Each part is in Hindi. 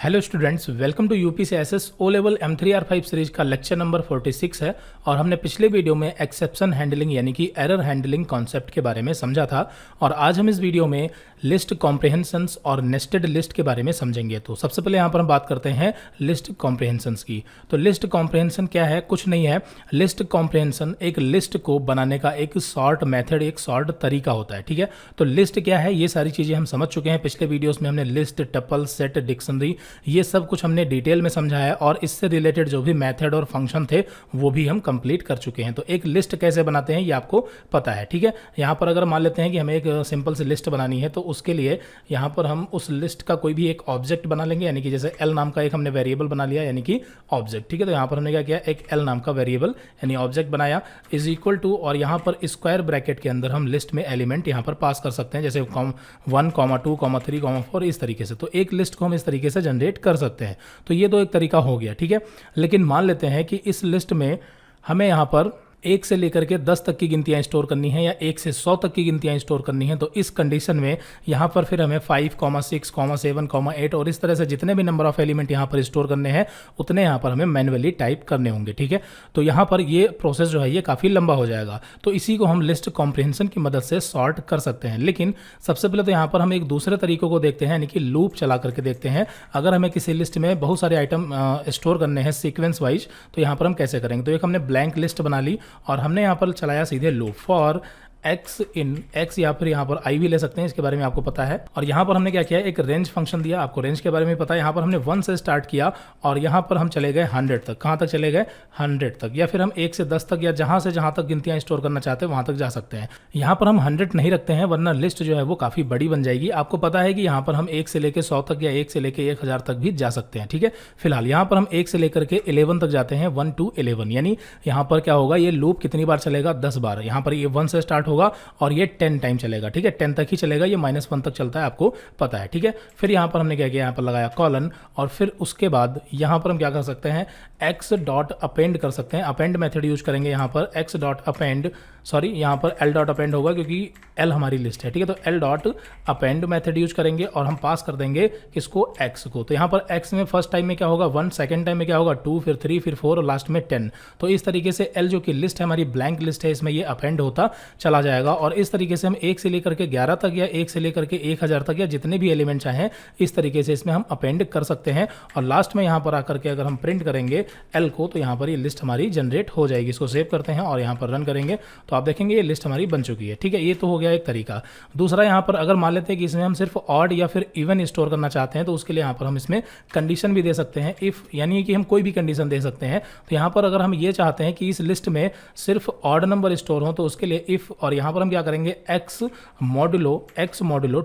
Hello students, welcome to UPCSS O level M3R5 series का लेक्चर नंबर 46 है। और हमने पिछले वीडियो में एक्सेप्शन हैंडलिंग यानी कि एरर हैंडलिंग कॉन्सेप्ट के बारे में समझा था। और आज हम इस वीडियो में लिस्ट कॉम्प्रिहेंशंस और नेस्टेड लिस्ट के बारे में समझेंगे। तो सबसे पहले यहाँ पर हम बात करते हैं लिस्ट कॉम्प्रिहेंशंस की। तो लिस्ट कॉम्प्रिहेंशन क्या है? कुछ नहीं है। लिस्ट कॉम्प्रिहेंशन एक लिस्ट को बनाने का एक शॉर्ट मेथड, एक शॉर्ट तरीका होता है। ठीक है, तो लिस्ट क्या है ये सारी चीज़ें हम समझ चुके हैं। पिछले वीडियोज़ में हमने लिस्ट, टपल, सेट, डिक्शनरी ये सब कुछ हमने डिटेल में समझा है। और इससे रिलेटेड जो भी मेथड और फंक्शन थे वो भी हम कंप्लीट कर चुके हैं। तो एक लिस्ट कैसे बनाते हैं ये आपको पता है। ठीक है, यहाँ पर अगर मान लेते हैं कि हमें एक सिंपल सी लिस्ट बनानी है, तो उसके लिए यहाँ पर हम उस लिस्ट का कोई भी एक ऑब्जेक्ट बना लेंगे। यानी कि जैसे एल नाम का एक हमने वेरिएबल बना लिया, यानी कि ऑब्जेक्ट। ठीक है, तो यहाँ पर हमने क्या किया, एक एल नाम का वेरिएबल यानी ऑब्जेक्ट बनाया, इज इक्वल टू, और यहाँ पर स्क्वायर ब्रैकेट के अंदर हम लिस्ट में एलिमेंट यहाँ पर पास कर सकते हैं, जैसे 1, 2, 3, 4 इस तरीके से। तो एक लिस्ट को हम इस तरीके से जनरेट कर सकते हैं। तो ये तो एक तरीका हो गया। ठीक है, लेकिन मान लेते हैं कि इस लिस्ट में हमें यहाँ पर 1 से लेकर के 10 तक की गिनतियाँ स्टोर करनी है, या 1 से 100 तक की गिनतियाँ स्टोर करनी है। तो इस कंडीशन में यहाँ पर फिर हमें 5, 6, 7, 8 और इस तरह से जितने भी नंबर ऑफ एलिमेंट यहाँ पर स्टोर करने हैं उतने यहाँ पर हमें मैन्युअली टाइप करने होंगे। ठीक है, तो यहाँ पर ये प्रोसेस जो है ये काफ़ी लंबा हो जाएगा। तो इसी को हम लिस्ट कॉम्प्रिहेंशन की मदद से सॉर्ट कर सकते हैं। लेकिन सबसे पहले तो यहाँ पर हम एक दूसरे तरीकों को देखते हैं, यानी कि लूप चला करके देखते हैं। अगर हमें किसी लिस्ट में बहुत सारे आइटम स्टोर करने हैं सीक्वेंस वाइज, तो यहाँ पर हम कैसे करेंगे। तो एक हमने ब्लैंक लिस्ट बना ली और हमने यहाँ पर चलाया सीधे loop for x in x, या फिर यहाँ पर आई भी ले सकते हैं, इसके बारे में आपको पता है। और यहाँ पर हमने क्या किया, एक रेंज फंक्शन दिया, आपको रेंज के बारे में पता है। यहाँ पर हमने 1 से स्टार्ट किया और यहाँ पर हम चले गए 100 तक। कहाँ तक चले गए? 100 तक। या फिर हम 1 से 10 तक, या जहाँ से जहाँ तक गिनतियाँ स्टोर करना चाहते हैं वहाँ तक जा सकते हैं। यहाँ पर हम 100 नहीं रखते हैं, वरना लिस्ट जो है वो काफ़ी बड़ी बन जाएगी। आपको पता है कि यहाँ पर हम 1 से लेकर 100 तक या 1 से लेकर 1000 तक भी जा सकते हैं। ठीक है, फिलहाल यहाँ पर हम 1 से लेकर के 11 तक जाते हैं, 1 to 11। यानी यहाँ पर क्या होगा, ये लूप कितनी बार चलेगा? 10 बार। यहाँ पर ये 1 से स्टार्ट होगा और ये 10 टाइम चलेगा। ठीक है, 10 तक ही चलेगा, ये -1 तक चलता है, आपको पता है। ठीक है, फिर यहाँ पर हमने क्या किया, यहाँ पर लगाया कॉलन, और फिर उसके बाद यहाँ पर हम क्या कर सकते हैं, x डॉट अपेंड कर सकते हैं। अपेंड मेथड यूज करेंगे यहाँ पर, x डॉट अपेंड, सॉरी यहाँ पर l डॉट अपेंड होगा क्योंकि l हमारी लिस्ट है। ठीक है, तो l dot append method use करेंगे और हम पास कर देंगे किसको, x को। तो यहाँ पर x में फर्स्ट टाइम में क्या होगा 1, सेकंड टाइम में क्या होगा 2, फिर 3, फिर 4 और लास्ट में 10। तो इस तरीके से l जो कि लिस्ट है हमारी ब्लैंक लिस्ट है, इसमें ये अपेंड होता चला जाएगा। और इस तरीके से हम 1 से लेकर के 11 तक या 1 से लेकर के 1000 तक या जितने भी एलिमेंट चाहें इस तरीके से इसमें हम अपेंड कर सकते हैं। और लास्ट में यहाँ पर आकर के अगर हम प्रिंट करेंगे l को, तो यहाँ पर ये लिस्ट हमारी जनरेट हो जाएगी। इसको सेव करते हैं और यहाँ पर रन करेंगे तो आप देखेंगे ये लिस्ट हमारी बन चुकी है। ठीक है, ये तो हो गया एक तरीका। दूसरा यहाँ पर अगर मान लेते हैं कि इसमें हम सिर्फ ऑड या फिर इवन स्टोर करना चाहते हैं, तो उसके लिए यहाँ पर हम इसमें कंडीशन भी दे सकते हैं, इफ, यानी कि हम कोई भी कंडीशन दे सकते हैं। तो यहाँ पर अगर हम ये चाहते हैं कि इस लिस्ट में सिर्फ ऑड नंबर स्टोर हो, तो उसके लिए इफ, और यहाँ पर हम क्या करेंगे x मॉडुलो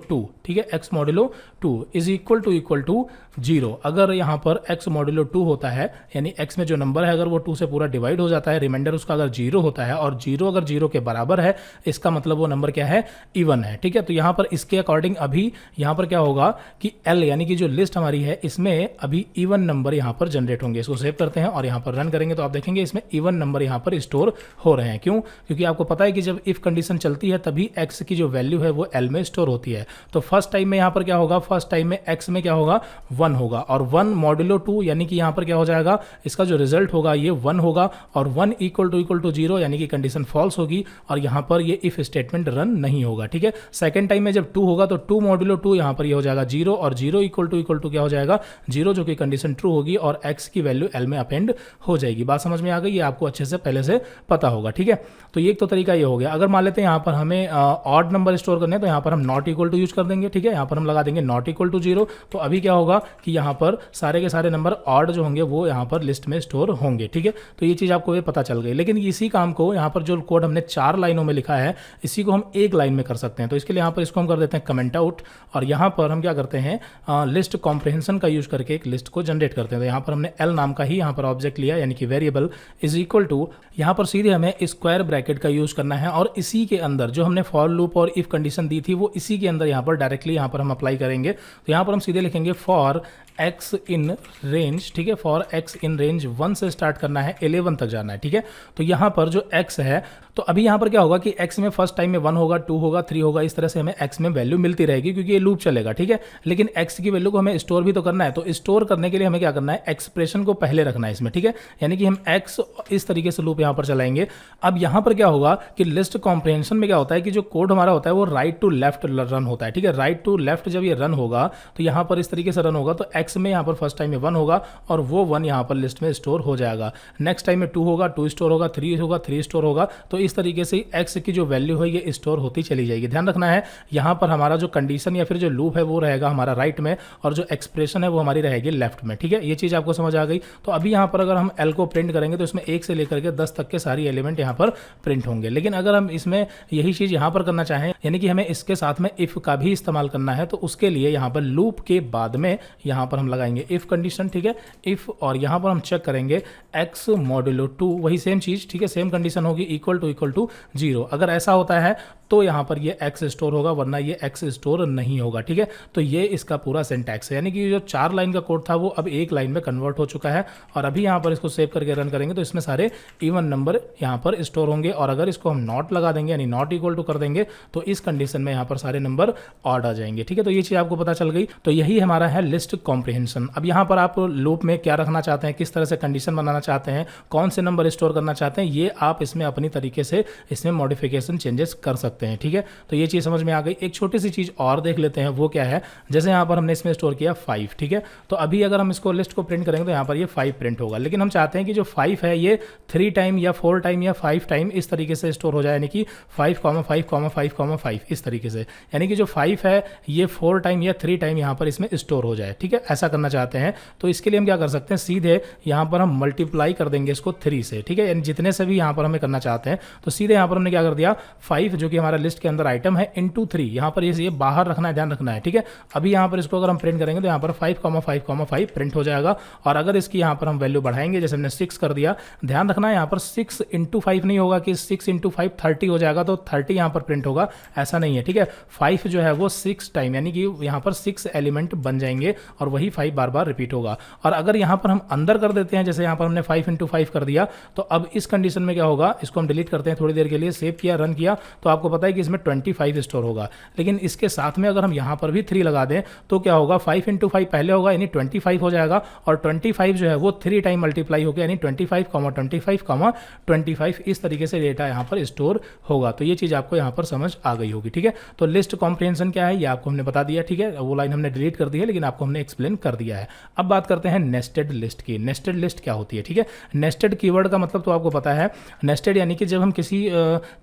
2। ठीक है, x modulo 2 is equal to 0। अगर यहाँ पर x मॉडुलो 2 होता है, यानी x में जो नंबर है अगर वो 2 से पूरा डिवाइड हो जाता है, रिमाइंडर उसका अगर 0 होता है, और 0 अगर 0 के बराबर है, इसका मतलब वो नंबर क्या है, इवन है। ठीक है, तो यहाँ पर इसके अकॉर्डिंग अभी यहाँ पर क्या होगा कि l यानी कि जो लिस्ट हमारी है इसमें अभी इवन नंबर यहाँ पर जनरेट होंगे। इसको सेव करते हैं और यहाँ पर रन करेंगे तो आप देखेंगे इसमें इवन नंबर यहाँ पर स्टोर हो रहे हैं। क्यों? क्योंकि आपको पता है कि जब इफ कंडीशन चलती है तभी x की जो वैल्यू है वो l में स्टोर होती है। तो फर्स्ट टाइम में यहाँ पर क्या होगा, फर्स्ट टाइम में x में क्या होगा, 1 होगा, और 1 मॉडुलो 2 यानी कि यहाँ पर क्या हो जाएगा, इसका जो रिजल्ट होगा ये 1 होगा, और 1 इक्वल टू 0 यानी कि कंडीशन फॉल्स होगी, और यहाँ पर ये इफ स्टेटमेंट रन नहीं होगा। ठीक है, सेकंड टाइम में जब 2 होगा तो 2 मॉडुलो 2 यहाँ पर ये हो जाएगा 0, और 0 इक्वल टू क्या हो जाएगा, 0, जो कि कंडीशन ट्रू होगी, और x की वैल्यू l में अपेंड हो जाएगी। बात समझ में आ गई? ये आपको अच्छे से पहले से पता होगा। ठीक है, तो ये एक तो तरीका ये हो गया। अगर मान लेते हैं यहाँ पर हमें ऑड नंबर स्टोर करने हैं, तो यहाँ पर हम नॉट इक्वल टू यूज कर देंगे। ठीक है, यहाँ पर हम लगा देंगे नॉट इक्वल टू 0। तो अभी क्या होगा कि यहाँ पर सारे के सारे नंबर ऑड जो होंगे वो यहाँ पर लिस्ट में स्टोर होंगे। ठीक है, तो ये चीज़ आपको ये पता चल गई। लेकिन इसी काम को यहाँ पर जो कोड हमने 4 लाइनों में लिखा है, इसी को हम 1 लाइन में कर सकते हैं। तो इसके लिए यहाँ पर इसको हम कर देते हैं कमेंट आउट, और यहाँ पर हम क्या करते हैं, लिस्ट कॉम्प्रिहेंशन का यूज करके एक लिस्ट को जनरेट करते हैं। तो यहाँ पर हमने l नाम का ही यहाँ पर ऑब्जेक्ट लिया, यानी कि वेरिएबल, इज इक्वल टू, यहाँ पर सीधे हमें स्क्वायर ब्रैकेट का यूज करना है, और इसी के अंदर जो हमने फॉर लूप और इफ कंडीशन दी थी वो इसी के अंदर यहाँ पर डायरेक्टली यहाँ पर हम अप्लाई करेंगे। तो यहाँ पर हम सीधे लिखेंगे फॉर एक्स इन रेंज, ठीक है, फॉर एक्स इन रेंज 1 से स्टार्ट करना है 11 तक जाना है, ठीक है। तो यहाँ पर जो x है, तो अभी यहाँ पर क्या होगा कि x में फर्स्ट टाइम में 1 होगा, 2 होगा, 3 होगा, इस तरह से हमें x में वैल्यू मिलती रहेगी क्योंकि ये लूप चलेगा, ठीक है। लेकिन x की वैल्यू को हमें स्टोर भी तो करना है, तो स्टोर करने के लिए हमें क्या करना है, एक्सप्रेशन को पहले रखना है इसमें, ठीक है। यानी कि हम x इस तरीके से लूप यहाँ पर चलाएंगे। अब यहाँ पर क्या होगा कि लिस्ट कॉम्प्रिहेंशन में क्या होता है कि जो कोड हमारा होता है वो राइट टू लेफ्ट रन होता है, ठीक है। राइट टू लेफ्ट जब ये रन होगा तो यहाँ पर इस तरीके से रन होगा, तो x में यहाँ पर फर्स्ट टाइम में 1 होगा और वो 1 यहाँ पर लिस्ट में स्टोर हो जाएगा। नेक्स्ट टाइम में 2 होगा, 2 स्टोर होगा, 3 होगा, 3 स्टोर होगा। तो इस तरीके से x की जो वैल्यू है ये स्टोर होती चली जाएगी। ध्यान रखना है यहाँ पर हमारा जो कंडीशन या फिर जो लूप है वो रहेगा हमारा राइट में और जो एक्सप्रेशन है वो हमारी रहेगी लेफ्ट में, ठीक है। ये चीज़ आपको समझ आ गई। तो अभी यहाँ पर अगर हम L को प्रिंट करेंगे तो इसमें 1 से लेकर के 10 तक के सारी एलिमेंट यहाँ पर प्रिंट होंगे। लेकिन अगर हम इसमें यही चीज़ यहाँ पर करना चाहें, यानी कि हमें इसके साथ में इफ़ का भी इस्तेमाल करना है, तो उसके लिए यहाँ पर लूप के बाद में यहाँ पर हम लगाएंगे इफ़ कंडीशन, ठीक है। इफ़ और यहाँ पर हम चेक करेंगे x मॉड्यूलो 2, वही सेम चीज़, ठीक है, सेम कंडीशन होगी इक्वल टू 0। अगर ऐसा होता है तो यहाँ पर ये x स्टोर होगा, वरना ये x स्टोर नहीं होगा, ठीक है। तो ये इसका पूरा सिंटैक्स है, यानी कि जो 4 लाइन का कोड था वो अब 1 लाइन में कन्वर्ट हो चुका है। और अभी यहाँ पर इसको सेव करके रन करेंगे तो इसमें सारे इवन नंबर यहाँ पर स्टोर होंगे। और अगर इसको हम नॉट लगा देंगे यानी नॉट इक्वल टू कर देंगे तो इस कंडीशन में यहाँ पर सारे नंबर ऑड आ जाएंगे, ठीक है। तो ये चीज़ आपको पता चल गई। तो यही हमारा है लिस्ट कॉम्प्रिहेंशन। अब यहाँ पर आप लूप में क्या रखना चाहते हैं, किस तरह से कंडीशन बनाना चाहते हैं, कौन से नंबर स्टोर करना चाहते हैं, ये आप इसमें अपनी तरीके से इसमें मॉडिफिकेशन चेंजेस कर सकते हैं, ठीक है। तो ये चीज़ समझ में आ गई। एक छोटी सी चीज़ और देख लेते हैं, वो क्या है। जैसे यहाँ पर हमने इसमें स्टोर किया 5, ठीक है। तो अभी अगर हम इसको लिस्ट को प्रिंट करेंगे तो यहाँ पर ये 5 प्रिंट होगा। लेकिन हम चाहते हैं कि जो 5 है ये 3 टाइम या 4 टाइम या 5 टाइम इस तरीके से स्टोर हो जाए, यानी कि 5,5,5,5 इस तरीके से, यानी कि जो 5 है ये 4 टाइम या 3 टाइम यहाँ पर इसमें स्टोर हो जाए, ठीक है। ऐसा करना चाहते हैं तो इसके लिए हम क्या कर सकते हैं, सीधे यहाँ पर हम मल्टीप्लाई कर देंगे इसको 3 से, ठीक है। यानी जितने से भी यहाँ पर हमें करना चाहते हैं तो सीधे यहाँ पर हमने क्या कर दिया, 5 जो कि हमारा लिस्ट के अंदर आइटम है इंटू 3, यहाँ पर ये बाहर रखना है, ध्यान रखना है, ठीक है। अभी यहाँ पर इसको अगर हम प्रिंट करेंगे तो यहाँ पर 5,5,5 प्रिंट हो जाएगा। और अगर इसकी यहाँ पर हम वैल्यू बढ़ाएंगे, जैसे हमने 6 कर दिया, ध्यान रखना है यहाँ पर 6 इंटू 5 नहीं होगा कि 6 इंटू 5 30 हो जाएगा, तो 30 यहाँ पर प्रिंट होगा, ऐसा नहीं है, ठीक है। 5 जो है वो 6 टाइम, यानी कि यहाँ पर 6 एलिमेंट बन जाएंगे और वही 5 बार बार रिपीट होगा। और अगर यहाँ पर हम अंदर कर देते हैं, जैसे यहाँ पर हमने 5 इंटू 5 कर दिया, तो अब इस कंडीशन में क्या होगा, इसको हम डिलीट करते हैं थोड़ी देर के लिए, सेव किया, रन किया, तो आपको पता है कि इसमें 25 स्टोर होगा। लेकिन इसके साथ में अगर हम यहाँ पर भी 3 लगा दें तो क्या होगा, 5 इंटू 5 पहले होगा यानी 25 हो जाएगा, और 25 जो है वो 3 टाइम मल्टीप्लाई हो गया, यानी 25,25,25 इस तरीके से डेटा यहाँ पर स्टोर होगा। तो ये चीज़ आपको यहाँ पर समझ आ गई होगी, ठीक है। तो लिस्ट कॉम्प्रिहेंशन क्या है ये आपको हमने बता दिया, ठीक है। वो लाइन हमने डिलीट कर दी है लेकिन आपको हमने एक्सप्लेन कर दिया है। अब बात करते हैं नेस्टेड लिस्ट की। नेस्टेड लिस्ट क्या होती है, ठीक है। नेस्टेड कीवर्ड का मतलब तो आपको पता है, नेस्टेड यानी कि जब हम किसी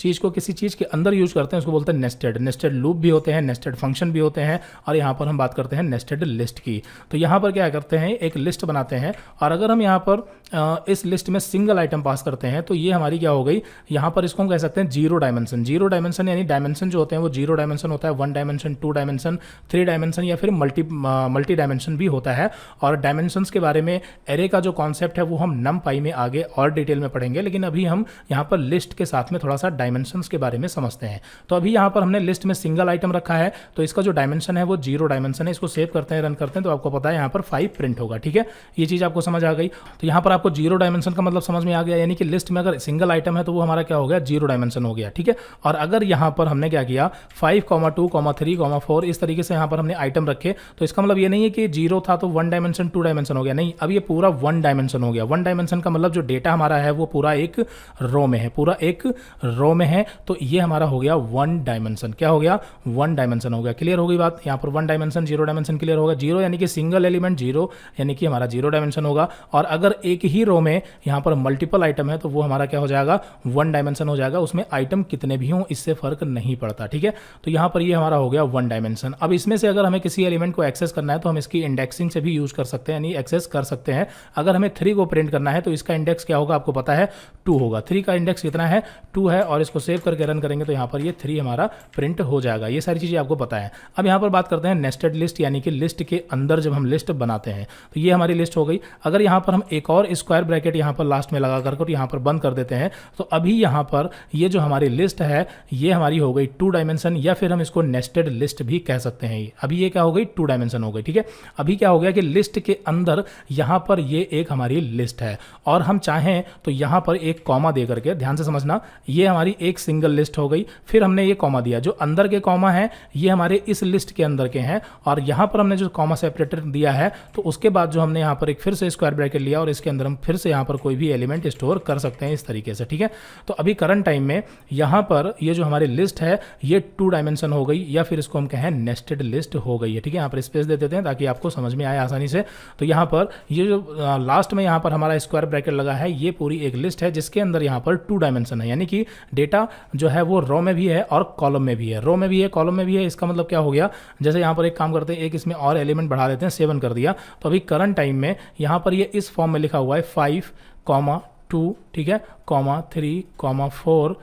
चीज़ को किसी चीज़ के अंदर यूज करते हैं उसको बोलते हैं नेस्टेड। नेस्टेड लूप भी होते हैं, नेस्टेड फंक्शन भी होते हैं, और यहाँ पर हम बात करते हैं नेस्टेड लिस्ट की। तो यहाँ पर क्या करते हैं, एक लिस्ट बनाते हैं, और अगर हम यहाँ पर इस लिस्ट में सिंगल आइटम पास करते हैं तो ये हमारी क्या हो गई, यहाँ पर इसको हम कह सकते हैं जीरो डायमेंशन। जीरो डायमेंशन यानी डायमेंशन जो होते हैं वो जीरो डायमेंशन होता है, 1 डायमेंशन, 2 डायमेंशन, 3 डायमेंशन या फिर मल्टी डायमेंशन भी होता है। और डायमेंशंस के बारे में, एरे का जो कॉन्सेप्ट है वो हम NumPy में आगे और डिटेल में पढ़ेंगे, लेकिन अभी हम यहाँ पर लिस्ट के साथ में थोड़ा सा डायमेंशंस के बारे में समझते हैं। तो अभी यहाँ पर हमने लिस्ट में सिंगल आइटम रखा है, तो इसका जो डायमेंशन है वो 0 डायमेंशन है। इसको सेव करते हैं, रन करते हैं, तो आपको पता है यहाँ पर 5 प्रिंट होगा, ठीक है। ये चीज़ आपको समझ आ गई। तो यहाँ पर आपको 0 डायमेंशन का मतलब समझ में आ गया, यानी कि लिस्ट में अगर सिंगल आइटम है तो वो हमारा क्या हो गया, 0 डायमेंशन हो गया, ठीक है। और अगर यहाँ पर हमने क्या किया, 5, 2, 3, 4 इस तरीके से यहाँ पर हमने आइटम रखे, तो इसका मतलब ये नहीं है कि 0 था तो 1 डायमेंशन 2 डायमेंशन हो गया, नहीं, अब ये पूरा 1 डायमेंशन हो गया। 1 डायमेंशन का मतलब जो डेटा हमारा है वो पूरा एक रो में है, पूरा एक रो में है, तो ये हमारा हो गया 1 डायमेंशन। क्या हो गया, 1 डायमेंशन हो गया। क्लियर हो गई बात। यहाँ पर 1 डायमेंशन, 0 डायमेंशन क्लियर होगा। 0 यानी कि सिंगल एलिमेंट 0, यानी कि हमारा 0 डायमेंशन होगा। और अगर एक ही रो में यहाँ पर मल्टीपल आइटम है तो वो हमारा क्या हो जाएगा, 1 डायमेंशन हो जाएगा। उसमें आइटम कितने भी हों इससे फर्क नहीं पड़ता, ठीक है। तो यहाँ पर ये हमारा हो गया 1 डायमेंशन। अब इसमें से अगर हमें किसी एलिमेंट को एक्सेस करना है तो हम इसकी इंडेक्सिंग से भी यूज कर सकते हैं, यानी एक्सेस कर सकते हैं। अगर हमें 3 को प्रिंट करना है तो इसका इंडेक्स क्या होगा, आपको पता है 2 होगा। 3 का इंडेक्स कितना है, 2 है। और इसको सेव करके रन करेंगे तो यहाँ यहाँ पर ये 3 हमारा प्रिंट हो जाएगा। ये सारी चीज़ें आपको पता है। अब यहाँ पर बात करते हैं नेस्टेड लिस्ट, यानी कि लिस्ट के अंदर जब हम लिस्ट बनाते हैं तो ये हमारी लिस्ट हो गई। अगर यहाँ पर हम एक और स्क्वायर ब्रैकेट यहाँ पर लास्ट में लगा कर यहाँ पर बंद कर देते हैं तो अभी यहाँ पर ये जो हमारी लिस्ट है ये हमारी हो गई 2 डायमेंशन, या फिर हम इसको नेस्टेड लिस्ट भी कह सकते हैं। अभी ये क्या हो गई, 2 डायमेंशन हो गई। ठीक है, अभी क्या हो गया कि लिस्ट के अंदर यहाँ पर ये एक हमारी लिस्ट है और हम चाहें तो यहाँ पर एक कॉमा दे करके, ध्यान से समझना, ये हमारी एक सिंगल लिस्ट हो गई। फिर हमने ये कॉमा दिया, जो अंदर के कॉमा है ये हमारे इस लिस्ट के अंदर के हैं, और यहाँ पर हमने जो कॉमा सेपरेटर दिया है तो उसके बाद जो हमने यहाँ पर एक फिर से स्क्वायर ब्रैकेट लिया और इसके अंदर हम फिर से यहाँ पर कोई भी एलिमेंट स्टोर कर सकते हैं इस तरीके से। ठीक है, तो अभी करंट टाइम में यहाँ पर ये जो हमारी लिस्ट है ये 2 डायमेंशन हो गई, या फिर इसको हम कहें नेस्टेड लिस्ट हो गई है। ठीक है, यहाँ पर स्पेस दे देते हैं ताकि आपको समझ में आए आसानी से। तो यहाँ पर ये जो लास्ट में यहाँ पर हमारा स्क्वायर ब्रैकेट लगा है ये पूरी एक लिस्ट है जिसके अंदर यहाँ पर 2 डायमेंशन है, यानी कि डेटा जो है वो रो में भी है और कॉलम में भी है। रो में भी है, कॉलम में भी है। इसका मतलब क्या हो गया, जैसे यहाँ पर एक काम करते हैं, एक इसमें और एलिमेंट बढ़ा देते हैं, 7 कर दिया। तो अभी करंट टाइम में यहाँ पर ये इस फॉर्म में लिखा हुआ है 5,2, ठीक है, 3, 4,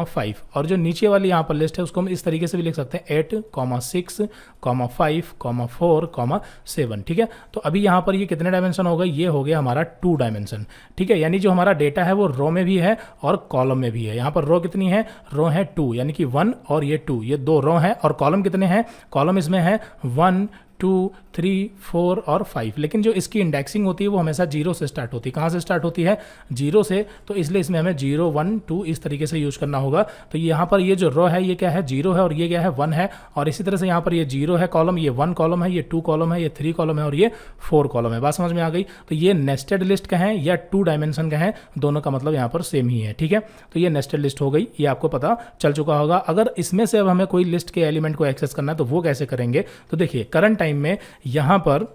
5, और जो नीचे वाली यहाँ पर लिस्ट है उसको हम इस तरीके से भी लिख सकते हैं 8, 6, 5, 4, 7। ठीक है, तो अभी यहाँ पर ये कितने डायमेंशन हो गए, ये हो गया हमारा 2 डायमेंशन। ठीक है, यानी जो हमारा डेटा है वो रो में भी है और कॉलम में भी है। यहाँ पर रो कितनी है, रो है 2, यानी कि 1 और ये 2, ये 2 रो हैं। और कॉलम कितने हैं, कॉलम इसमें है 1, 2, 3, 4 और 5, लेकिन जो इसकी इंडेक्सिंग होती है वो हमेशा 0 से स्टार्ट होती है। कहाँ से स्टार्ट होती है, 0 से, तो इसलिए इसमें हमें 0, 1, 2 इस तरीके से यूज करना होगा। तो यहाँ पर ये जो रो है ये क्या है, 0 है, और ये क्या है, 1 है। और इसी तरह से यहाँ पर ये 0 है कॉलम, ये 1 कॉलम है, ये 2 कॉलम है, ये 3 कॉलम है और ये 4 कॉलम है। बात समझ में आ गई। तो ये नेस्टेड लिस्ट कहें या 2 डायमेंशन कहें, दोनों का मतलब यहाँ पर सेम ही है। ठीक है, तो ये नेस्टेड लिस्ट हो गई, ये आपको पता चल चुका होगा। अगर इसमें से अब हमें कोई लिस्ट के एलिमेंट को एक्सेस करना है तो वो कैसे करेंगे, तो देखिए करंट टाइम में यहाँ पर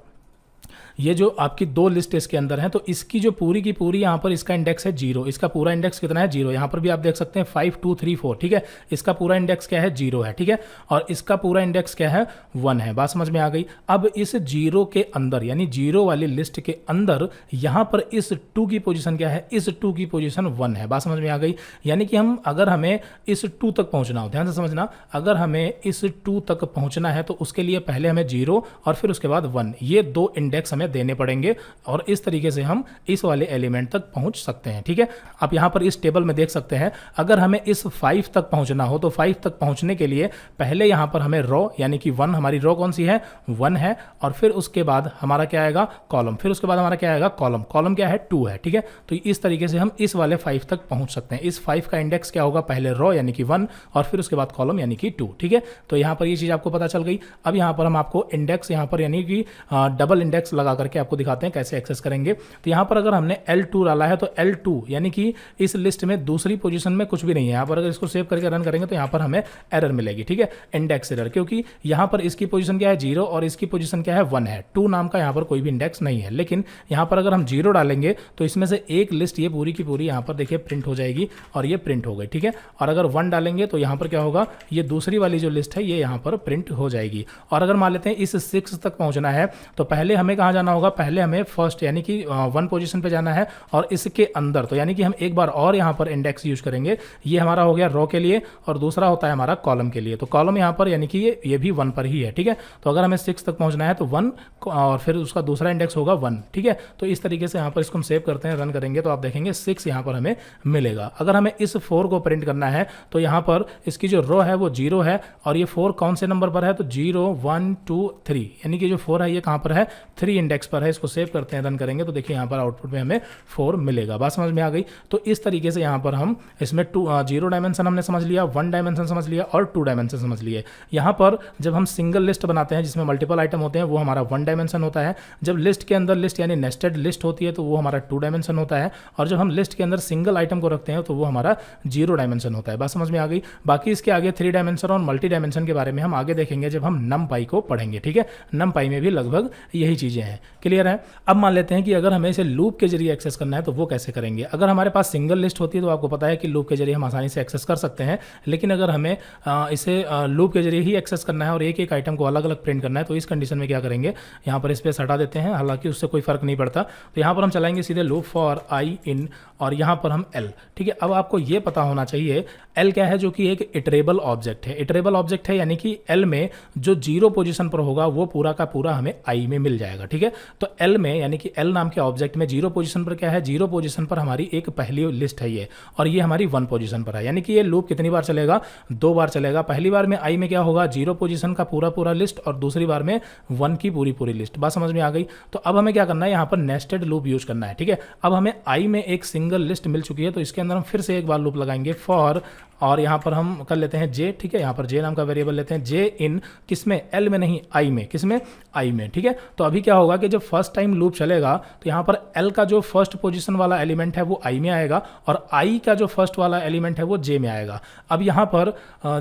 ये जो आपकी 2 लिस्ट इसके अंदर है तो इसकी जो पूरी की पूरी यहाँ पर इसका इंडेक्स है 0, इसका पूरा इंडेक्स कितना है 0। यहाँ पर भी आप देख सकते हैं 5, 2, 3, 4, ठीक है, इसका पूरा इंडेक्स क्या है 0 है। ठीक है, और इसका पूरा इंडेक्स क्या है 1 है। बात समझ में आ गई। अब इस 0 के अंदर, यानी 0 वाली लिस्ट के अंदर यहाँ पर इस 2 की पोजीशन क्या है, इस 2 की पोजीशन 1 है। बात समझ में आ गई। यानी कि हम अगर हमें इस 2 तक पहुँचना हो, ध्यान से समझना, अगर हमें इस 2 तक पहुँचना है तो उसके लिए पहले हमें 0 और फिर उसके बाद 1, ये 2 इंडेक्स हमें देने पड़ेंगे और इस तरीके से हम इस वाले एलिमेंट तक पहुंच सकते हैं। ठीक है, आप यहां पर इस टेबल में देख सकते हैं, अगर हमें इस 5 तक पहुंचना हो तो 5 तक पहुंचने के लिए पहले यहां पर हमें रो, यानी कि 1, हमारी रो कौन सी है 1 है, और फिर उसके बाद हमारा क्या आएगा कॉलम, फिर उसके बाद हमारा क्या आएगा कॉलम, कॉलम क्या है 2 है। ठीक है, तो इस तरीके से हम इस वाले 5 तक पहुंच सकते हैं। इस 5 का इंडेक्स क्या होगा, पहले रो यानी कि 1 और फिर उसके बाद कॉलम यानी कि 2। ठीक है, तो यहां पर ये चीज आपको पता चल गई। अब यहां पर हम आपको इंडेक्स यहां पर यानी कि डबल इंडेक्स लगा करके आपको दिखाते हैं कैसे एक्सेस करेंगे। तो यहां पर अगर हमने L2 डाला है तो L2 यानी कि इस लिस्ट में दूसरी पोजीशन में कुछ भी नहीं है। यहां पर अगर इसको सेव करके रन करेंगे तो यहां पर हमें एरर मिलेगी। ठीक है, इंडेक्स एरर, क्योंकि यहां पर इसकी पोजीशन क्या है 0 और इसकी पोजीशन क्या है 1 है। 2 नाम का यहां पर कोई भी इंडेक्स नहीं है। लेकिन यहां पर अगर हम 0 डालेंगे तो इसमें से एक लिस्ट ये पूरी की पूरी यहां पर देखिए प्रिंट हो जाएगी और ये प्रिंट हो गई। ठीक है, और अगर 1 डालेंगे तो यहां पर क्या होगा, ये दूसरी वाली जो लिस्ट है ये यहां पर प्रिंट हो जाएगी। और अगर मान लेते हैं इस 6 तक पहुंचना है तो पहले हमें कहां जाना होगा, पहले हमें फर्स्ट यानी कि 1 पोजीशन पे जाना है और इसके अंदर, तो यानी कि हम एक बार और यहां पर इंडेक्स यूज करेंगे। ये हमारा हो गया रो के लिए और दूसरा होता है हमारा कॉलम के लिए। तो कॉलम यहां पर यानी कि ये भी 1 पर ही है। ठीक है, तो अगर हमें 6 तक पहुंचना है तो 1 और फिर उसका दूसरा इंडेक्स होगा 1। ठीक है, तो इस तरीके से यहां पर इसको हम सेव करते हैं, रन करेंगे तो आप देखेंगे 6 यहां पर हमें मिलेगा। अगर हमें इस 4 को प्रिंट करना है तो यहां पर इसकी जो रो है वो 0 है और ये 4 कौन से नंबर पर है, तो 0, 1, 2, 3, यानी कि जो 4 है ये कहां पर है 3 इंडेक्स पर है। इसको सेव करते हैं, रन करेंगे तो देखिए यहां पर आउटपुट में हमें 4 मिलेगा। बात समझ में आ गई। तो इस तरीके से यहां पर हम इसमें 0 डायमेंशन हमने समझ लिया, 1 डायमेंशन समझ लिया और 2 डायमेंशन समझ लिए। यहां पर जब हम सिंगल लिस्ट बनाते हैं जिसमें मल्टीपल आइटम होते हैं वो हमारा 1 डायमेंशन होता है। जब लिस्ट के अंदर लिस्ट यानी नेस्टेड लिस्ट होती है तो वो हमारा 2 डायमेंशन होता है। और जब हम लिस्ट के अंदर सिंगल आइटम को रखते हैं तो वो हमारा 0 डायमेंशन होता है। बात समझ में आ गई। बाकी इसके आगे 3 डायमेंशन और मल्टी डायमेंशन के बारे में हम आगे देखेंगे जब हम NumPy को पढ़ेंगे। ठीक है, NumPy में भी लगभग यही चीजें हैं। है। क्लियर है। अब मान लेते हैं कि अगर हमें इसे लूप के जरिए एक्सेस करना है तो वो कैसे करेंगे। अगर हमारे पास सिंगल लिस्ट होती है तो आपको पता है कि लूप के जरिए हम आसानी से एक्सेस कर सकते हैं, लेकिन अगर हमें इसे लूप के जरिए ही एक्सेस करना है और एक एक आइटम को अलग अलग प्रिंट करना है तो इस कंडीशन में क्या करेंगे, यहाँ पर स्पेस हटा देते हैं, हालांकि उससे कोई फर्क नहीं पड़ता। तो यहाँ पर हम चलाएंगे सीधे लूप फॉर आई इन और यहाँ पर हम एल। ठीक है, अब आपको ये पता होना चाहिए एल क्या है, जो कि एक इटरेबल ऑब्जेक्ट है। इटरेबल ऑब्जेक्ट है यानी कि एल में जो 0 पोजीशन पर होगा वो पूरा का पूरा हमें आई में मिल जाएगा। ठीक है, तो एल में यानी कि एल नाम के ऑब्जेक्ट में 0 पोजीशन पर क्या है, 0 पोजीशन पर हमारी एक पहली लिस्ट है ये, और ये हमारी 1 पोजीशन पर है। यानी कि ये लूप कितनी बार चलेगा, 2 बार चलेगा। पहली बार में आई में क्या होगा, 0 पोजीशन का पूरा पूरा लिस्ट, और दूसरी बार में 1 की पूरी पूरी लिस्ट। बात समझ में आ गई। तो अब हमें क्या करना है, यहाँ पर नेस्टेड लूप यूज करना है। ठीक है, अब हमें आई में एक सिंगल लिस्ट मिल चुकी है तो इसके अंदर हम फिर से एक बार लूप लगाएंगे फॉर, और यहाँ पर हम कर लेते हैं जे। ठीक है, यहाँ पर जे नाम का वेरिएबल लेते हैं, जे इन किसमें, एल में नहीं आई में, किसमें, आई में। ठीक है, तो अभी क्या होगा कि जब फर्स्ट टाइम लूप चलेगा तो यहाँ पर एल का जो फर्स्ट पोजीशन वाला एलिमेंट है वो आई में आएगा और आई का जो फर्स्ट वाला एलिमेंट है वो जे में आएगा। अब यहाँ पर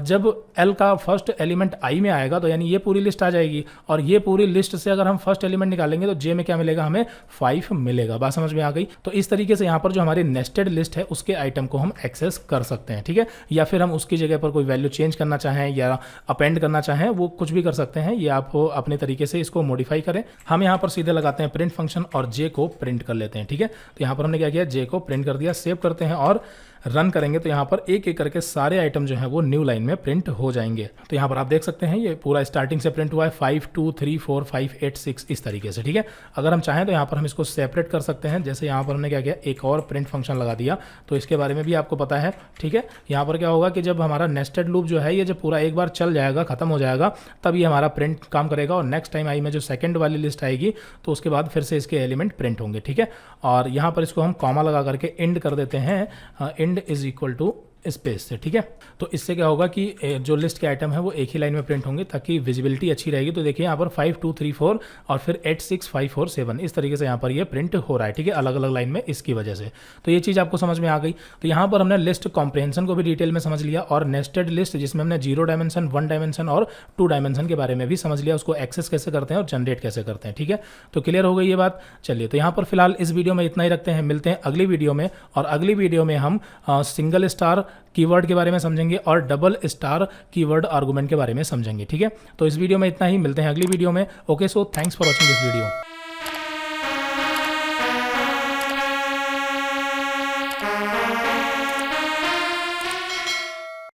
जब एल का फर्स्ट एलिमेंट आई में आएगा तो यानी ये पूरी लिस्ट आ जाएगी, और ये पूरी लिस्ट से अगर हम फर्स्ट एलिमेंट निकालेंगे तो जे में क्या मिलेगा, हमें 5 मिलेगा। बात समझ में आ गई। तो इस तरीके से यहाँ पर जो हमारी नेस्टेड लिस्ट है उसके आइटम को हम एक्सेस कर सकते हैं। ठीक है, या फिर हम उसकी जगह पर कोई वैल्यू चेंज करना चाहें या अपेंड करना चाहें, वो कुछ भी कर सकते हैं। ये आप अपने तरीके से इसको मॉडिफाई करें। हम यहाँ पर सीधे लगाते हैं प्रिंट फंक्शन और जे को प्रिंट कर लेते हैं। ठीक है, तो यहाँ पर हमने क्या किया, जे को प्रिंट कर दिया। सेव करते हैं और रन करेंगे तो यहाँ पर एक एक करके सारे आइटम जो है वो न्यू लाइन में प्रिंट हो जाएंगे। तो यहाँ पर आप देख सकते हैं ये पूरा स्टार्टिंग से प्रिंट हुआ है 5 2 3 4 5 8 6 इस तरीके से। ठीक है, अगर हम चाहें तो यहाँ पर हम इसको सेपरेट कर सकते हैं। जैसे यहाँ पर हमने क्या किया, एक और प्रिंट फंक्शन लगा दिया, तो इसके बारे में भी आपको पता है। ठीक है, यहाँ पर क्या होगा कि जब हमारा नेस्टेड लूप जो है ये जब पूरा एक बार चल जाएगा, खत्म हो जाएगा, तब ये हमारा प्रिंट काम करेगा और नेक्स्ट टाइम आई में जो सेकंड वाली लिस्ट आएगी तो उसके बाद फिर से इसके एलिमेंट प्रिंट होंगे। ठीक है, और यहाँ पर इसको हम कॉमा लगा करके एंड कर देते हैं, end is equal to space से। ठीक है, तो इससे क्या होगा कि जो लिस्ट के आइटम है वो एक ही लाइन में प्रिंट होंगे ताकि विजिबिलिटी अच्छी रहेगी। तो देखिए यहाँ पर 5 2 3 4 और फिर 8 6 5 4 7 इस तरीके से यहाँ पर ये प्रिंट हो रहा है। ठीक है, अलग अलग लाइन में इसकी वजह से। तो ये चीज़ आपको समझ में आ गई। तो यहाँ पर हमने लिस्ट कॉम्प्रिहेंशन को भी डिटेल में समझ लिया और नेस्टेड लिस्ट जिसमें हमने 0 डायमेंशन 1 डायमेंशन और 2 डायमेंशन के बारे में भी समझ लिया, उसको एक्सेस कैसे करते हैं और जनरेट कैसे करते हैं। ठीक है, तो क्लियर हो गई ये बात। चलिए, तो यहाँ पर फिलहाल इस वीडियो में इतना ही रखते हैं, मिलते हैं अगली वीडियो में, और अगली वीडियो में हम सिंगल स्टार कीवर्ड के बारे में समझेंगे और डबल स्टार कीवर्ड आर्गुमेंट के बारे में समझेंगे। ठीक है, तो इस वीडियो में इतना ही, मिलते हैं अगली वीडियो में। Okay, so thanks for watching this video.